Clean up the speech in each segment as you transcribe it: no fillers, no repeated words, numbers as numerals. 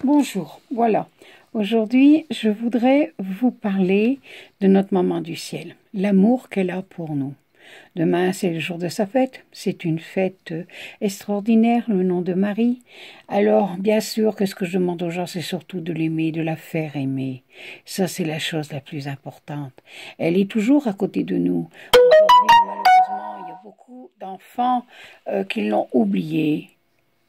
Bonjour, voilà. Aujourd'hui, je voudrais vous parler de notre maman du ciel, l'amour qu'elle a pour nous. Demain, c'est le jour de sa fête. C'est une fête extraordinaire, le nom de Marie. Alors, bien sûr que ce que je demande aux gens, c'est surtout de l'aimer, de la faire aimer. Ça, c'est la chose la plus importante. Elle est toujours à côté de nous. Aujourd'hui, malheureusement, il y a beaucoup d'enfants qui l'ont oubliée.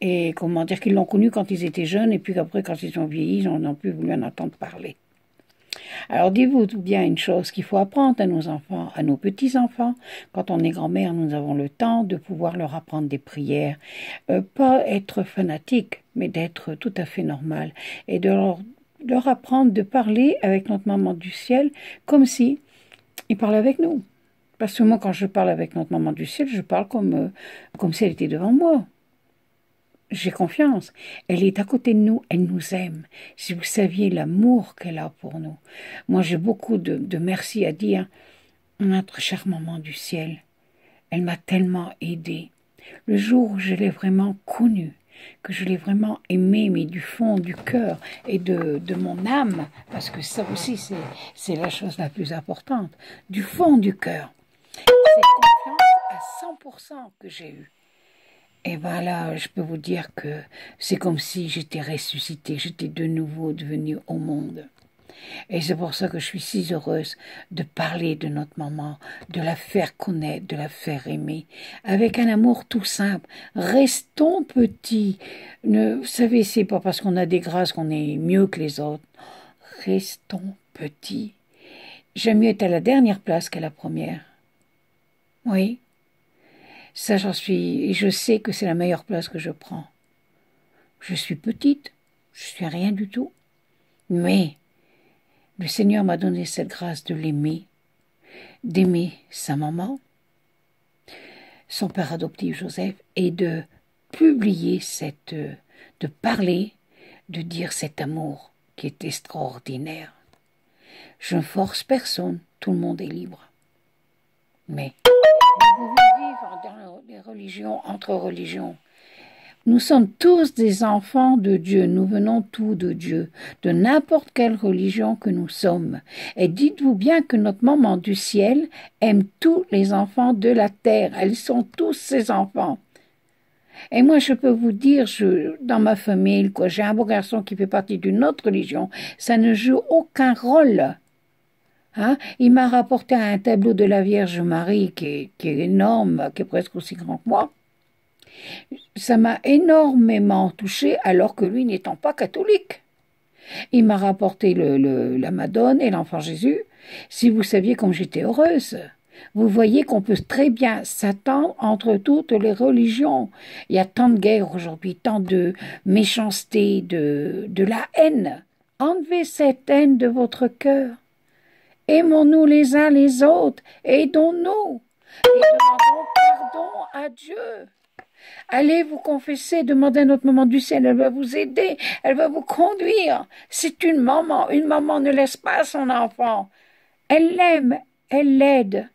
Et comment dire qu'ils l'ont connue quand ils étaient jeunes, et puis après, quand ils ont vieilli, ils n'ont plus voulu en entendre parler. Alors, dites-vous bien une chose qu'il faut apprendre à nos enfants, à nos petits-enfants. Quand on est grand-mère, nous avons le temps de pouvoir leur apprendre des prières. Pas être fanatique, mais d'être tout à fait normal. Et de leur apprendre de parler avec notre maman du ciel comme si ils parlaient avec nous. Parce que moi, quand je parle avec notre maman du ciel, je parle comme si elle était devant moi. J'ai confiance. Elle est à côté de nous, elle nous aime. Si vous saviez l'amour qu'elle a pour nous. Moi, j'ai beaucoup de merci à dire. Notre chère maman du ciel, elle m'a tellement aidée. Le jour où je l'ai vraiment connue, que je l'ai vraiment aimée, mais du fond du cœur et de mon âme, parce que ça aussi, c'est la chose la plus importante, du fond du cœur. Cette confiance à 100% que j'ai eue. Et bien là, je peux vous dire que c'est comme si j'étais ressuscitée, j'étais de nouveau devenue au monde. Et c'est pour ça que je suis si heureuse de parler de notre maman, de la faire connaître, de la faire aimer, avec un amour tout simple. Restons petits. Vous savez, c'est pas parce qu'on a des grâces qu'on est mieux que les autres. Restons petits. J'aime mieux être à la dernière place qu'à la première. Oui. Ça, j'en suis, et je sais que c'est la meilleure place que je prends. Je suis petite, je suis rien du tout, mais le Seigneur m'a donné cette grâce de l'aimer, d'aimer sa maman, son père adoptif Joseph, et de publier de parler, de dire cet amour qui est extraordinaire. Je ne force personne, tout le monde est libre. Mais vous pouvez vivre dans les religions, entre religions. Nous sommes tous des enfants de Dieu, nous venons tous de Dieu, de n'importe quelle religion que nous sommes. Et dites-vous bien que notre maman du ciel aime tous les enfants de la terre, elles sont tous ses enfants. Et moi, je peux vous dire, dans ma famille, j'ai un beau garçon qui fait partie d'une autre religion, ça ne joue aucun rôle. Hein? Il m'a rapporté un tableau de la Vierge Marie qui est énorme, qui est presque aussi grand que moi. Ça m'a énormément touchée alors que lui n'étant pas catholique. Il m'a rapporté la Madone et l'enfant Jésus. Si vous saviez comme j'étais heureuse. Vous voyez qu'on peut très bien s'attendre entre toutes les religions. Il y a tant de guerres aujourd'hui, tant de méchanceté, de la haine. Enlevez cette haine de votre cœur. Aimons-nous les uns les autres, aidons-nous et demandons pardon à Dieu. Allez vous confesser, demandez à notre maman du ciel, elle va vous aider, elle va vous conduire. C'est une maman ne laisse pas son enfant. Elle l'aime, elle l'aide.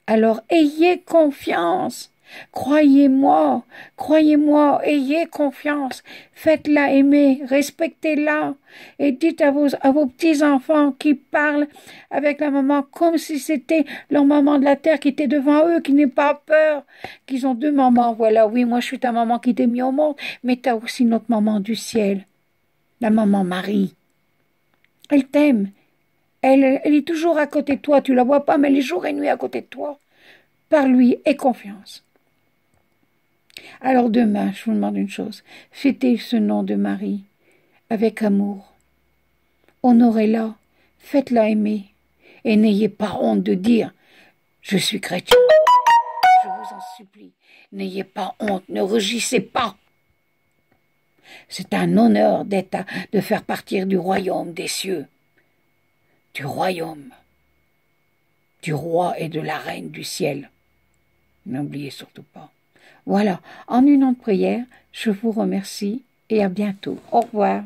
Alors ayez confiance. Croyez-moi, ayez confiance, faites-la aimer, respectez-la, et dites à vos petits-enfants qui parlent avec la maman comme si c'était leur maman de la terre qui était devant eux, qui n'aient pas peur, qu'ils ont deux mamans, voilà, oui, moi je suis ta maman qui t'ai mis au monde, mais tu as aussi notre maman du ciel, la maman Marie. Elle t'aime, elle est toujours à côté de toi, tu la vois pas, mais elle est jour et nuit à côté de toi. Parle-lui, aie confiance. Alors demain, je vous demande une chose, fêtez ce nom de Marie avec amour. Honorez-la, faites-la aimer, et n'ayez pas honte de dire « Je suis chrétien ». Je vous en supplie, n'ayez pas honte, ne rougissez pas. C'est un honneur de faire partir du royaume des cieux, du royaume, du roi et de la reine du ciel. N'oubliez surtout pas. Voilà, en une onde prière, je vous remercie et à bientôt. Au revoir.